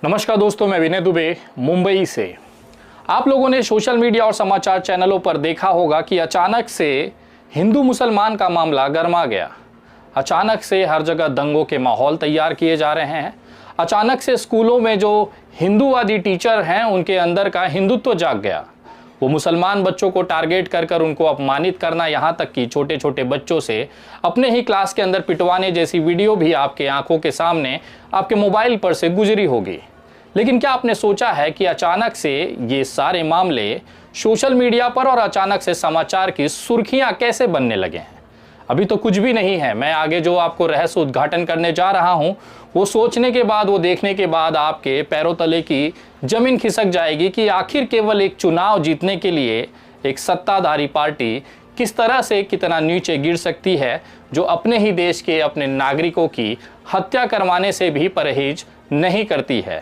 नमस्कार दोस्तों, मैं विनय दुबे मुंबई से। आप लोगों ने सोशल मीडिया और समाचार चैनलों पर देखा होगा कि अचानक से हिंदू मुसलमान का मामला गर्मा गया। अचानक से हर जगह दंगों के माहौल तैयार किए जा रहे हैं। अचानक से स्कूलों में जो हिंदूवादी टीचर हैं उनके अंदर का हिंदुत्व जाग गया। वो मुसलमान बच्चों को टारगेट कर उनको अपमानित करना, यहाँ तक कि छोटे छोटे बच्चों से अपने ही क्लास के अंदर पिटवाने जैसी वीडियो भी आपके आंखों के सामने आपके मोबाइल पर से गुजरी होगी। लेकिन क्या आपने सोचा है कि अचानक से ये सारे मामले सोशल मीडिया पर और अचानक से समाचार की सुर्खियां कैसे बनने लगे हैं? अभी तो कुछ भी नहीं है। मैं आगे जो आपको रहस्य उद्घाटन करने जा रहा हूं, वो सोचने के बाद, वो देखने के बाद आपके पैरों तले की जमीन खिसक जाएगी कि आखिर केवल एक चुनाव जीतने के लिए एक सत्ताधारी पार्टी किस तरह से कितना नीचे गिर सकती है, जो अपने ही देश के अपने नागरिकों की हत्या करवाने से भी परहेज नहीं करती है।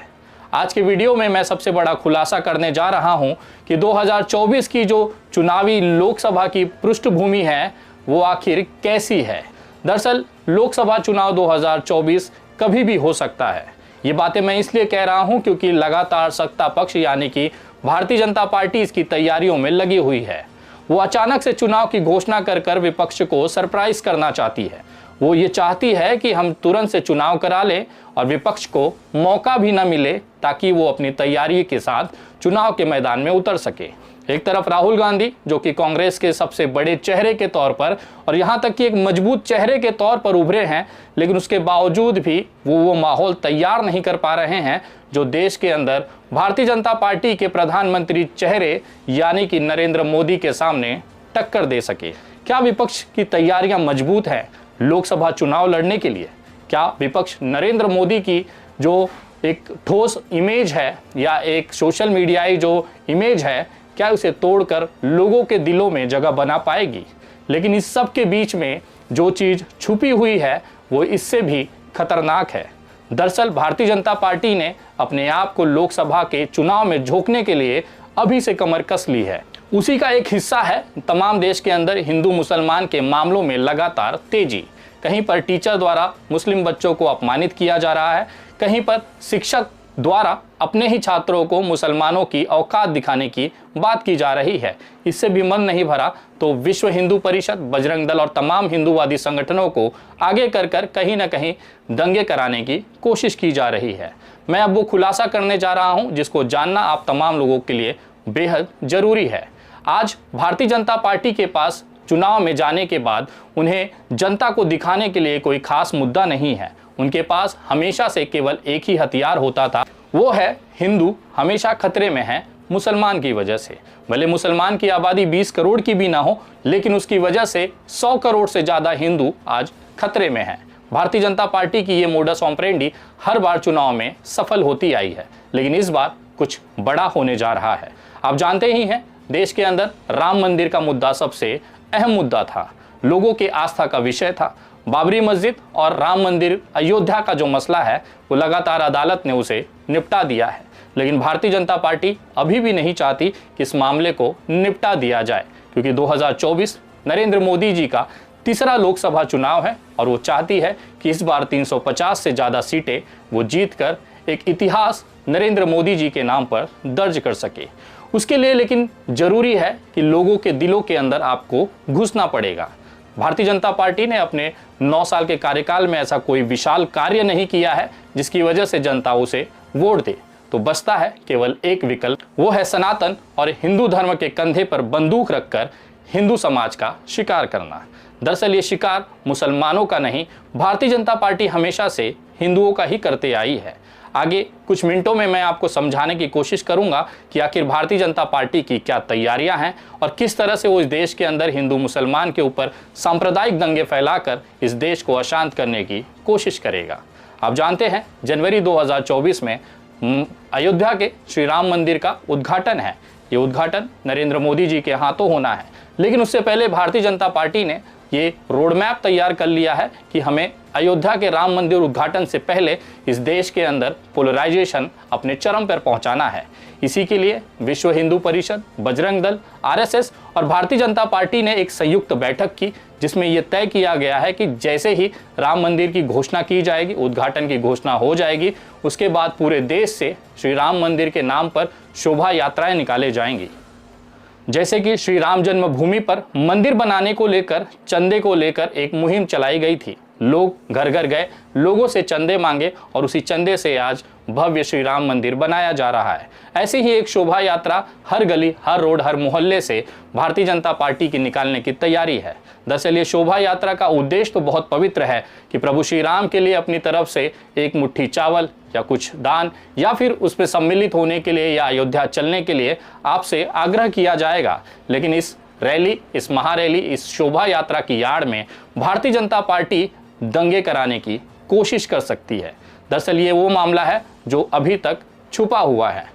आज के वीडियो में मैं सबसे बड़ा खुलासा करने जा रहा हूं कि 2024 की जो चुनावी लोकसभा की पृष्ठभूमि है वो आखिर कैसी है। दरअसल लोकसभा चुनाव 2024 कभी भी हो सकता है। ये बातें मैं इसलिए कह रहा हूं क्योंकि लगातार सत्ता पक्ष यानी कि भारतीय जनता पार्टी इसकी तैयारियों में लगी हुई है। वो अचानक से चुनाव की घोषणा कर विपक्ष को सरप्राइज करना चाहती है। वो ये चाहती है कि हम तुरंत से चुनाव करा लें और विपक्ष को मौका भी न मिले ताकि वो अपनी तैयारी के साथ चुनाव के मैदान में उतर सके। एक तरफ राहुल गांधी जो कि कांग्रेस के सबसे बड़े चेहरे के तौर पर और यहाँ तक कि एक मजबूत चेहरे के तौर पर उभरे हैं, लेकिन उसके बावजूद भी वो माहौल तैयार नहीं कर पा रहे हैं जो देश के अंदर भारतीय जनता पार्टी के प्रधानमंत्री चेहरे यानी कि नरेंद्र मोदी के सामने टक्कर दे सके। क्या विपक्ष की तैयारियां मजबूत हैं लोकसभा चुनाव लड़ने के लिए? क्या विपक्ष नरेंद्र मोदी की जो एक ठोस इमेज है या एक सोशल मीडियाई जो इमेज है, क्या उसे तोड़कर लोगों के दिलों में जगह बना पाएगी? लेकिन इस सब के बीच में जो चीज़ छुपी हुई है वो इससे भी खतरनाक है। दरअसल भारतीय जनता पार्टी ने अपने आप को लोकसभा के चुनाव में झोंकने के लिए अभी से कमर कस ली है। उसी का एक हिस्सा है तमाम देश के अंदर हिंदू मुसलमान के मामलों में लगातार तेजी। कहीं पर टीचर द्वारा मुस्लिम बच्चों को अपमानित किया जा रहा है, कहीं पर शिक्षक द्वारा अपने ही छात्रों को मुसलमानों की औकात दिखाने की बात की जा रही है। इससे भी मन नहीं भरा तो विश्व हिंदू परिषद, बजरंग दल और तमाम हिंदूवादी संगठनों को आगे कर कहीं ना कहीं दंगे कराने की कोशिश की जा रही है। मैं अब वो खुलासा करने जा रहा हूं जिसको जानना आप तमाम लोगों के लिए बेहद जरूरी है। आज भारतीय जनता पार्टी के पास चुनाव में जाने के बाद उन्हें जनता को दिखाने के लिए कोई खास मुद्दा नहीं है। उनके पास हमेशा से केवल एक ही हथियार होता था, वो है हिंदू हमेशा खतरे में है मुसलमान की वजह से। भले मुसलमान की आबादी 20 करोड़ की भी ना हो, लेकिन उसकी वजह से 100 करोड़ से ज़्यादा हिंदू आज खतरे में हैं। भारतीय जनता पार्टी की ये मोडस ऑपरेंडी हर बार चुनाव में सफल होती आई है, लेकिन इस बार कुछ बड़ा होने जा रहा है। आप जानते ही हैं, देश के अंदर राम मंदिर का मुद्दा सबसे अहम मुद्दा था, लोगों के आस्था का विषय था। बाबरी मस्जिद और राम मंदिर अयोध्या का जो मसला है वो लगातार अदालत ने उसे निपटा दिया है, लेकिन भारतीय जनता पार्टी अभी भी नहीं चाहती कि इस मामले को निपटा दिया जाए, क्योंकि 2024 नरेंद्र मोदी जी का तीसरा लोकसभा चुनाव है और वो चाहती है कि इस बार 350 से ज़्यादा सीटें वो जीतकर एक इतिहास नरेंद्र मोदी जी के नाम पर दर्ज कर सके। उसके लिए लेकिन जरूरी है कि लोगों के दिलों के अंदर आपको घुसना पड़ेगा। भारतीय जनता पार्टी ने अपने 9 साल के कार्यकाल में ऐसा कोई विशाल कार्य नहीं किया है जिसकी वजह से जनता उसे वोट दे, तो बचता है केवल एक विकल्प, वो है सनातन और हिंदू धर्म के कंधे पर बंदूक रखकर हिंदू समाज का शिकार करना। दरअसल ये शिकार मुसलमानों का नहीं, भारतीय जनता पार्टी हमेशा से हिंदुओं का ही करते आई है। आगे कुछ मिनटों में मैं आपको समझाने की कोशिश करूंगा कि आखिर भारतीय जनता पार्टी की क्या तैयारियां हैं और किस तरह से वो इस देश के अंदर हिंदू मुसलमान के ऊपर सांप्रदायिक दंगे फैलाकर इस देश को अशांत करने की कोशिश करेगा। आप जानते हैं जनवरी 2024 में अयोध्या के श्री राम मंदिर का उद्घाटन है। ये उद्घाटन नरेंद्र मोदी जी के हाथों होना है, लेकिन उससे पहले भारतीय जनता पार्टी ने ये रोड मैप तैयार कर लिया है कि हमें अयोध्या के राम मंदिर उद्घाटन से पहले इस देश के अंदर पोलराइजेशन अपने चरम पर पहुंचाना है। इसी के लिए विश्व हिंदू परिषद, बजरंग दल, आरएसएस और भारतीय जनता पार्टी ने एक संयुक्त बैठक की, जिसमें यह तय किया गया है कि जैसे ही राम मंदिर की घोषणा की जाएगी, उद्घाटन की घोषणा हो जाएगी, उसके बाद पूरे देश से श्री राम मंदिर के नाम पर शोभा यात्राएं निकाले जाएंगी। जैसे कि श्री राम जन्मभूमि पर मंदिर बनाने को लेकर चंदे को लेकर एक मुहिम चलाई गई थी। लोग घर घर गए, लोगों से चंदे मांगे और उसी चंदे से आज भव्य श्री राम मंदिर बनाया जा रहा है। ऐसी ही एक शोभा यात्रा हर गली, हर रोड, हर मोहल्ले से भारतीय जनता पार्टी की निकालने की तैयारी है। दरअसल ये शोभा यात्रा का उद्देश्य तो बहुत पवित्र है कि प्रभु श्री राम के लिए अपनी तरफ से एक मुट्ठी चावल या कुछ दान या फिर उस पर सम्मिलित होने के लिए या अयोध्या चलने के लिए आपसे आग्रह किया जाएगा। लेकिन इस रैली, इस महारैली, इस शोभा यात्रा की आड़ में भारतीय जनता पार्टी दंगे कराने की कोशिश कर सकती है। दरअसल ये वो मामला है जो अभी तक छुपा हुआ है।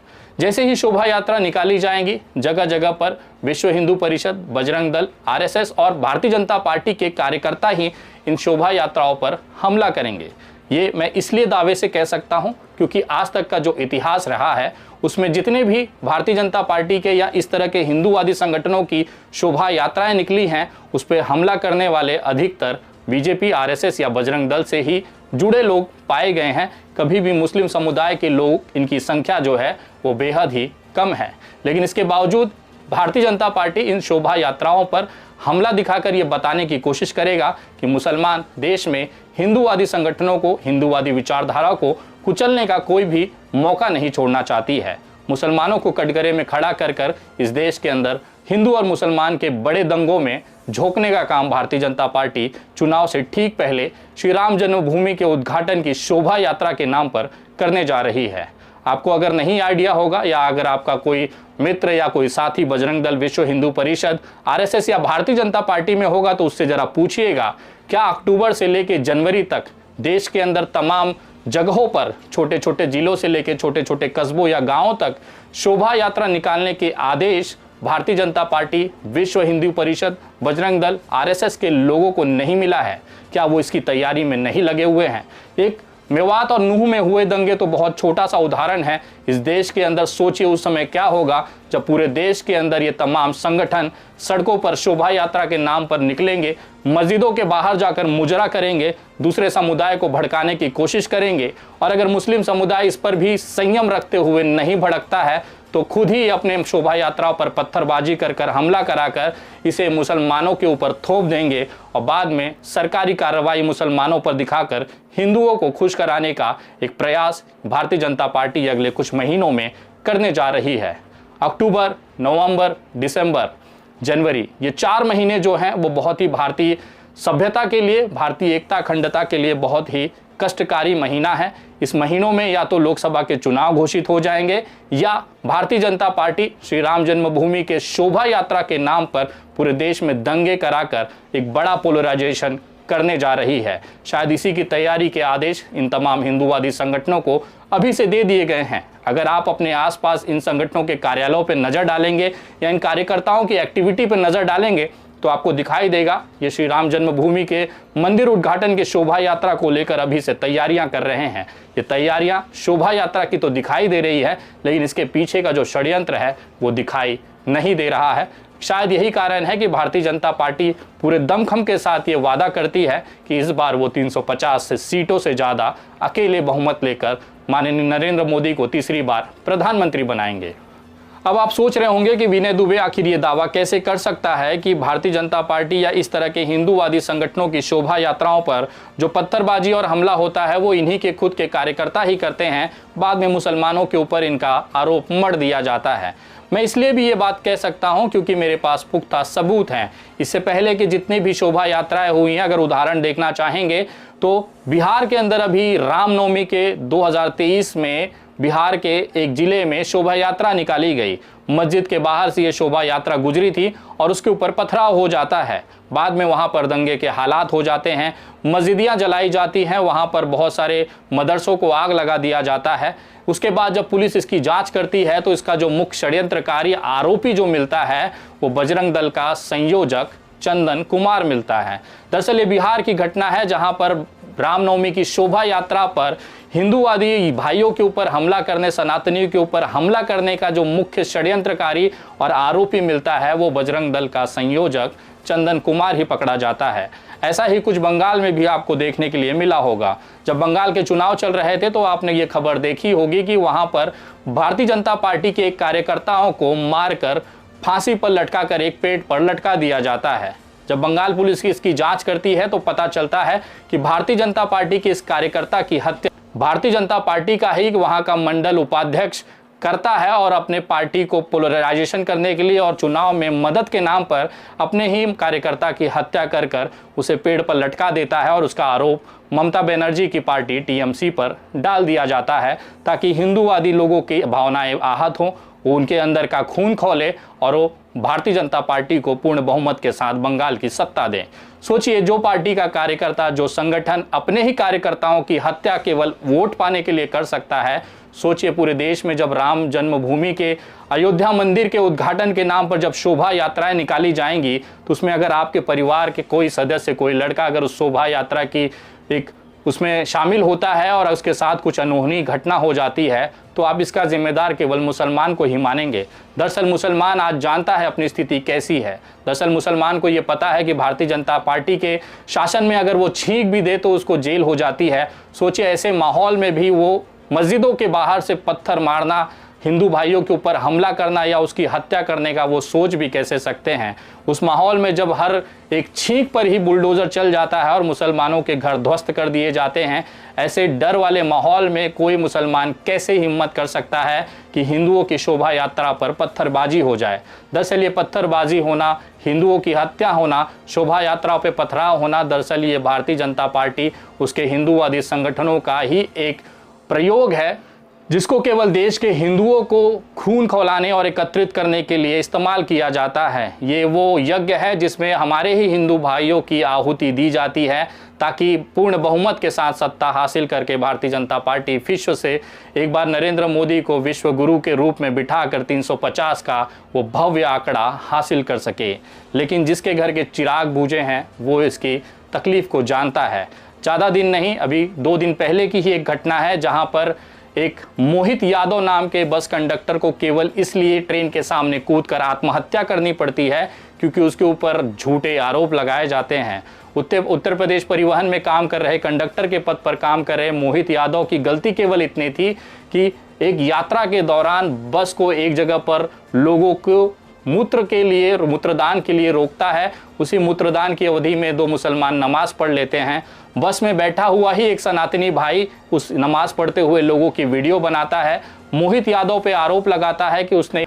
जैसे ही शोभा यात्रा निकाली जाएंगी, जगह जगह पर विश्व हिंदू परिषद, बजरंग दल, आरएसएस और भारतीय जनता पार्टी के कार्यकर्ता ही इन शोभा यात्राओं पर हमला करेंगे। ये मैं इसलिए दावे से कह सकता हूं क्योंकि आज तक का जो इतिहास रहा है उसमें जितने भी भारतीय जनता पार्टी के या इस तरह के हिंदूवादी संगठनों की शोभा यात्राएं निकली हैं, उस पर हमला करने वाले अधिकतर बीजेपी, आरएसएस या बजरंग दल से ही जुड़े लोग पाए गए हैं। कभी भी मुस्लिम समुदाय के लोग, इनकी संख्या जो है वो बेहद ही कम है। लेकिन इसके बावजूद भारतीय जनता पार्टी इन शोभा यात्राओं पर हमला दिखाकर ये बताने की कोशिश करेगा कि मुसलमान देश में हिंदूवादी संगठनों को, हिंदूवादी विचारधारा को कुचलने का कोई भी मौका नहीं छोड़ना चाहती है। मुसलमानों को कटघरे में खड़ा कर कर इस देश के अंदर हिंदू और मुसलमान के बड़े दंगों में झोंकने का काम भारतीय जनता पार्टी चुनाव से ठीक पहले श्री राम जन्मभूमि के उद्घाटन की शोभा यात्रा के नाम पर करने जा रही है। आपको अगर नहीं आइडिया होगा या अगर आपका कोई मित्र या कोई साथी बजरंग दल, विश्व हिंदू परिषद, आरएसएस या भारतीय जनता पार्टी में होगा तो उससे जरा पूछिएगा, क्या अक्टूबर से लेकर जनवरी तक देश के अंदर तमाम जगहों पर, छोटे छोटे जिलों से लेकर छोटे छोटे कस्बों या गांवों तक शोभा यात्रा निकालने के आदेश भारतीय जनता पार्टी, विश्व हिंदू परिषद, बजरंग दल, आरएसएस के लोगों को नहीं मिला है? क्या वो इसकी तैयारी में नहीं लगे हुए हैं? एक मेवात और नूह में हुए दंगे तो बहुत छोटा सा उदाहरण है। इस देश के अंदर सोचिए उस समय क्या होगा जब पूरे देश के अंदर ये तमाम संगठन सड़कों पर शोभा यात्रा के नाम पर निकलेंगे, मस्जिदों के बाहर जाकर मुजरा करेंगे, दूसरे समुदाय को भड़काने की कोशिश करेंगे। और अगर मुस्लिम समुदाय इस पर भी संयम रखते हुए नहीं भड़कता है तो खुद ही अपने शोभा यात्राओं पर पत्थरबाजी कर कर, हमला कराकर इसे मुसलमानों के ऊपर थोप देंगे और बाद में सरकारी कार्रवाई मुसलमानों पर दिखाकर हिंदुओं को खुश कराने का एक प्रयास भारतीय जनता पार्टी अगले कुछ महीनों में करने जा रही है। अक्टूबर, नवंबर, दिसंबर, जनवरी, ये 4 महीने जो हैं वो बहुत ही भारतीय सभ्यता के लिए, भारतीय एकता अखंडता के लिए बहुत ही कष्टकारी महीना है। इस महीनों में या तो लोकसभा के चुनाव घोषित हो जाएंगे या भारतीय जनता पार्टी श्री राम जन्मभूमि के शोभा यात्रा के नाम पर पूरे देश में दंगे कराकर एक बड़ा पोलराइजेशन करने जा रही है। शायद इसी की तैयारी के आदेश इन तमाम हिंदूवादी संगठनों को अभी से दे दिए गए हैं। अगर आप अपने आसपास इन संगठनों के कार्यालयों पर नज़र डालेंगे या इन कार्यकर्ताओं की एक्टिविटी पर नज़र डालेंगे तो आपको दिखाई देगा ये श्री राम जन्मभूमि के मंदिर उद्घाटन के शोभा यात्रा को लेकर अभी से तैयारियां कर रहे हैं। ये तैयारियां शोभा यात्रा की तो दिखाई दे रही है, लेकिन इसके पीछे का जो षड्यंत्र है वो दिखाई नहीं दे रहा है। शायद यही कारण है कि भारतीय जनता पार्टी पूरे दमखम के साथ ये वादा करती है कि इस बार वो 350 सीटों से ज़्यादा अकेले बहुमत लेकर माननीय नरेंद्र मोदी को तीसरी बार प्रधानमंत्री बनाएंगे। अब आप सोच रहे होंगे कि विनय दुबे आखिर ये दावा कैसे कर सकता है कि भारतीय जनता पार्टी या इस तरह के हिंदूवादी संगठनों की शोभा यात्राओं पर जो पत्थरबाजी और हमला होता है वो इन्हीं के खुद के कार्यकर्ता ही करते हैं, बाद में मुसलमानों के ऊपर इनका आरोप मढ़ दिया जाता है। मैं इसलिए भी ये बात कह सकता हूं क्योंकि मेरे पास पुख्ता सबूत हैं। इससे पहले कि जितनी भी शोभा यात्राएं हुई हैं, अगर उदाहरण देखना चाहेंगे तो बिहार के अंदर अभी रामनवमी के 2023 में बिहार के एक जिले में शोभा यात्रा निकाली गई। मस्जिद के बाहर से ये शोभा यात्रा गुजरी थी और उसके ऊपर पथराव हो जाता है। बाद में वहाँ पर दंगे के हालात हो जाते हैं, मस्जिदियाँ जलाई जाती हैं, वहाँ पर बहुत सारे मदरसों को आग लगा दिया जाता है। उसके बाद जब पुलिस इसकी जांच करती है तो इसका जो मुख्य षड्यंत्रकारी आरोपी जो मिलता है वो बजरंग दल का संयोजक चंदन कुमार मिलता है। दरअसल ये बिहार की घटना है जहाँ पर रामनवमी की शोभा यात्रा पर हिंदूवादी भाइयों के ऊपर हमला करने, सनातनियों के ऊपर हमला करने का जो मुख्य षड्यंत्रकारी और आरोपी मिलता है वो बजरंग दल का संयोजक चंदन कुमार ही पकड़ा जाता है। ऐसा ही कुछ बंगाल में भी आपको देखने के लिए मिला होगा। जब बंगाल के चुनाव चल रहे थे तो आपने ये खबर देखी होगी कि वहां पर भारतीय जनता पार्टी के एक कार्यकर्ताओं को मारकर फांसी पर लटका कर एक पेड़ पर लटका दिया जाता है। जब बंगाल पुलिस की इसकी जांच करती है तो पता चलता है कि भारतीय जनता पार्टी के इस कार्यकर्ता की हत्या भारतीय जनता पार्टी का ही वहां का मंडल उपाध्यक्ष करता है और अपने पार्टी को पोलराइजेशन करने के लिए और चुनाव में मदद के नाम पर अपने ही कार्यकर्ता की हत्या कर कर उसे पेड़ पर लटका देता है और उसका आरोप ममता बनर्जी की पार्टी टीएमसी पर डाल दिया जाता है ताकि हिंदूवादी लोगों की भावनाएं आहत हों, वो उनके अंदर का खून खौले और वो भारतीय जनता पार्टी को पूर्ण बहुमत के साथ बंगाल की सत्ता दें। सोचिए, जो पार्टी का कार्यकर्ता, जो संगठन अपने ही कार्यकर्ताओं की हत्या केवल वोट पाने के लिए कर सकता है, सोचिए पूरे देश में जब राम जन्मभूमि के अयोध्या मंदिर के उद्घाटन के नाम पर जब शोभा यात्राएं निकाली जाएंगी तो उसमें अगर आपके परिवार के कोई सदस्य, कोई लड़का अगर उस शोभा यात्रा की एक उसमें शामिल होता है और उसके साथ कुछ अनहोनी घटना हो जाती है तो आप इसका जिम्मेदार केवल मुसलमान को ही मानेंगे। दरअसल मुसलमान आज जानता है अपनी स्थिति कैसी है। दरअसल मुसलमान को ये पता है कि भारतीय जनता पार्टी के शासन में अगर वो छींक भी दे तो उसको जेल हो जाती है। सोचिए, ऐसे माहौल में भी वो मस्जिदों के बाहर से पत्थर मारना, हिंदू भाइयों के ऊपर हमला करना या उसकी हत्या करने का वो सोच भी कैसे सकते हैं। उस माहौल में जब हर एक छींक पर ही बुलडोज़र चल जाता है और मुसलमानों के घर ध्वस्त कर दिए जाते हैं, ऐसे डर वाले माहौल में कोई मुसलमान कैसे हिम्मत कर सकता है कि हिंदुओं की शोभा यात्रा पर पत्थरबाजी हो जाए। दरअसल ये पत्थरबाजी होना, हिंदुओं की हत्या होना, शोभा यात्राओं पर पथराव होना, दरअसल ये भारतीय जनता पार्टी उसके हिंदूवादी संगठनों का ही एक प्रयोग है जिसको केवल देश के हिंदुओं को खून खौलाने और एकत्रित करने के लिए इस्तेमाल किया जाता है। ये वो यज्ञ है जिसमें हमारे ही हिंदू भाइयों की आहुति दी जाती है ताकि पूर्ण बहुमत के साथ सत्ता हासिल करके भारतीय जनता पार्टी विश्व से एक बार नरेंद्र मोदी को विश्व गुरु के रूप में बिठाकर 350 का वो भव्य आंकड़ा हासिल कर सके। लेकिन जिसके घर के चिराग बुझे हैं वो इसकी तकलीफ को जानता है। ज़्यादा दिन नहीं, अभी 2 दिन पहले की ही एक घटना है जहाँ पर एक मोहित यादव नाम के बस कंडक्टर को केवल इसलिए ट्रेन के सामने कूदकर आत्महत्या करनी पड़ती है क्योंकि उसके ऊपर झूठे आरोप लगाए जाते हैं। उत्तर प्रदेश परिवहन में काम कर रहे, कंडक्टर के पद पर काम कर रहे मोहित यादव की गलती केवल इतनी थी कि एक यात्रा के दौरान बस को एक जगह पर लोगों को मूत्रदान के लिए रोकता है। उसी मूत्रदान की अवधि में 2 मुसलमान नमाज पढ़ लेते हैं। बस में बैठा हुआ ही एक सनातनी भाई उस नमाज पढ़ते हुए लोगों की वीडियो बनाता है। मोहित यादव पे आरोप लगाता है कि उसने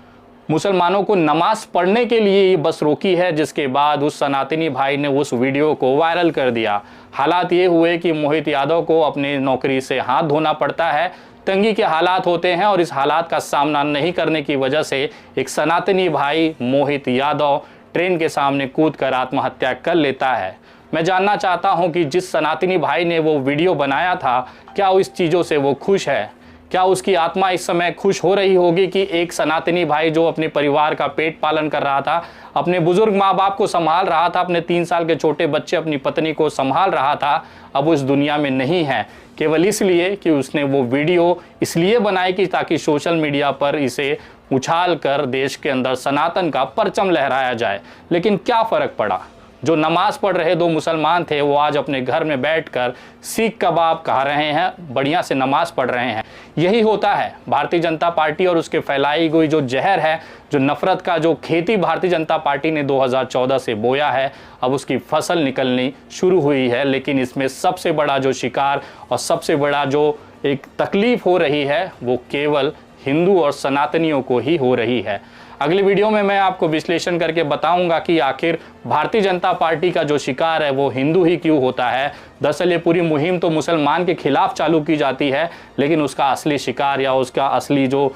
मुसलमानों को नमाज पढ़ने के लिए ये बस रोकी है, जिसके बाद उस सनातनी भाई ने उस वीडियो को वायरल कर दिया। हालात ये हुए कि मोहित यादव को अपनी नौकरी से हाथ धोना पड़ता है। तंगी के हालात होते हैं और इस हालात का सामना नहीं करने की वजह से एक सनातनी भाई मोहित यादव ट्रेन के सामने कूदकर आत्महत्या कर लेता है। मैं जानना चाहता हूं कि जिस सनातनी भाई ने वो वीडियो बनाया था, क्या इस चीज़ों से वो खुश है? क्या उसकी आत्मा इस समय खुश हो रही होगी कि एक सनातनी भाई जो अपने परिवार का पेट पालन कर रहा था, अपने बुजुर्ग माँ बाप को संभाल रहा था, अपने 3 साल के छोटे बच्चे अपनी पत्नी को संभाल रहा था, अब वो इस दुनिया में नहीं है, केवल इसलिए कि उसने वो वीडियो इसलिए बनाई कि ताकि सोशल मीडिया पर इसे उछाल कर देश के अंदर सनातन का परचम लहराया जाए। लेकिन क्या फ़र्क पड़ा? जो नमाज पढ़ रहे 2 मुसलमान थे वो आज अपने घर में बैठकर सीख कबाब खा रहे हैं, बढ़िया से नमाज पढ़ रहे हैं। यही होता है भारतीय जनता पार्टी और उसके फैलाई हुई जो जहर है, जो नफरत का जो खेती भारतीय जनता पार्टी ने 2014 से बोया है, अब उसकी फसल निकलनी शुरू हुई है। लेकिन इसमें सबसे बड़ा जो शिकार और सबसे बड़ा जो एक तकलीफ हो रही है वो केवल हिंदू और सनातनियों को ही हो रही है। अगले वीडियो में मैं आपको विश्लेषण करके बताऊंगा कि आखिर भारतीय जनता पार्टी का जो शिकार है वो हिंदू ही क्यों होता है। दरअसल ये पूरी मुहिम तो मुसलमान के खिलाफ चालू की जाती है, लेकिन उसका असली शिकार या उसका असली जो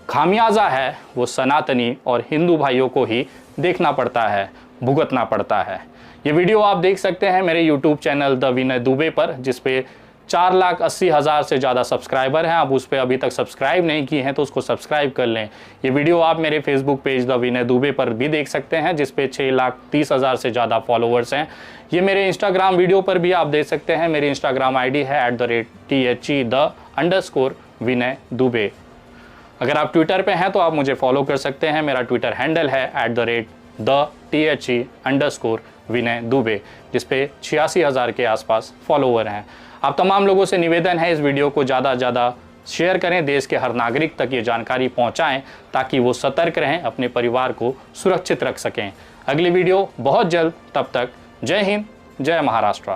खामियाजा है वो सनातनी और हिंदू भाइयों को ही देखना पड़ता है, भुगतना पड़ता है। ये वीडियो आप देख सकते हैं मेरे यूट्यूब चैनल द विनय दुबे पर, जिसपे 4,80,000 से ज़्यादा सब्सक्राइबर हैं। आप उस पर अभी तक सब्सक्राइब नहीं किए हैं तो उसको सब्सक्राइब कर लें। ये वीडियो आप मेरे फेसबुक पेज द विनय दुबे पर भी देख सकते हैं, जिस पे 6,30,000 से ज़्यादा फॉलोअर्स हैं। ये मेरे इंस्टाग्राम वीडियो पर भी आप देख सकते हैं। मेरी इंस्टाग्राम आईडी है @THE विनय दुबे। अगर आप ट्विटर पे हैं तो आप मुझे फॉलो कर सकते हैं। मेरा ट्विटर हैंडल है @THE_विनय दुबे, जिस पे 86,000 के आसपास फॉलोवर हैं। आप तमाम लोगों से निवेदन है इस वीडियो को ज़्यादा से ज़्यादा शेयर करें, देश के हर नागरिक तक ये जानकारी पहुंचाएं ताकि वो सतर्क रहें, अपने परिवार को सुरक्षित रख सकें। अगली वीडियो बहुत जल्द, तब तक जय हिंद, जय महाराष्ट्र।